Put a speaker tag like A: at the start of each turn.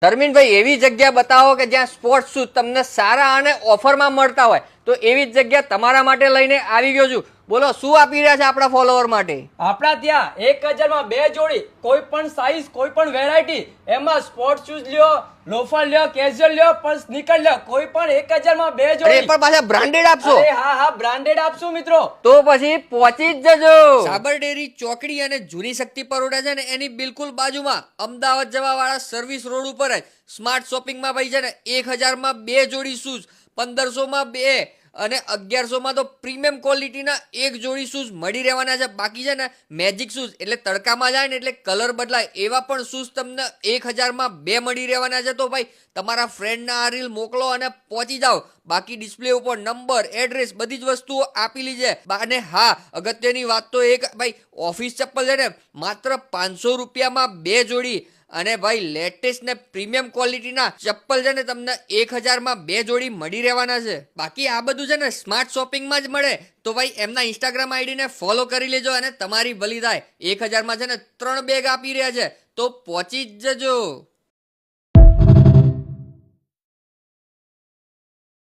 A: ધર્મીનભાઈ એવી જગ્યા બતાવો કે જ્યાં સ્પોર્ટ્સ શૂઝ તમને સારા અને ઓફરમાં મળતા હોય, તો એવી જ જગ્યા તમારા માટે લઈને આવી ગયો છું. બોલો શું આપી રહ્યા છે આપણા ફોલોવર માટે?
B: આપણા ત્યાં 1000 માં 2 જોડી, કોઈ પણ સાઈઝ, કોઈ પણ વેરાયટી. એમાં સ્પોર્ટ શૂઝ લ્યો, લોફર લ્યો, કેઝ્યુઅલ લ્યો, પણ સ્નીકર લ્યો, કોઈ પણ 1000 માં 2 જોડી.
A: પણ પાછા બ્રાન્ડેડ આપશો?
B: અરે હા, બ્રાન્ડેડ આપશું મિત્રો.
A: તો પછી પહોંચી જ જજો. સાબર ડેરી ચોકડી અને જૂની શક્તિ પરોડા છે ને એની બિલકુલ બાજુમાં અમદાવાદ જવા વાળા સર્વિસ રોડ ઉપર જ સ્માર્ટ શોપિંગમાં ભાઈ છે ને 1000 માં 2 જોડી શૂઝ, 1500 માં 2 અને 1100 માં તો પ્રીમિયમ ક્વોલિટીના એક જોડી શૂઝ મળી રહેવાના છે. બાકી છે ને મેજિક શૂઝ એટલે તડકામાં જાય ને એટલે કલર બદલાય એવા પણ શૂઝ તમને 1000 માં 2 મળી રહેવાના છે. તો ભાઈ તમારા ફ્રેન્ડના આ રીલ મોકલો અને પહોંચી જાઓ. બાકી ડિસ્પ્લે ઉપર નંબર, એડ્રેસ બધી જ વસ્તુઓ આપેલી છે. અને હા, અગત્યની વાત તો એક ભાઈ, ઓફિસ ચપ્પલ છે ને માત્ર 500 રૂપિયામાં 2 જોડી. અને ભાઈ લેટેસ્ટ ને પ્રીમિયમ ક્વોલિટીના ચપ્પલ છે ને તમને 1000 માં 2 જોડી મળી રહેવાના છે. બાકી આ બધું છે ને સ્માર્ટ શોપિંગમાં જ મળે. તો ભાઈ એમના ઇન્સ્ટાગ્રામ આઈડીને ફોલો કરી લેજો અને તમારી ભલી થાય. 1000 માં છે ને 3 બેગ આપી રહ્યા છે, તો પહોંચી જ જજો.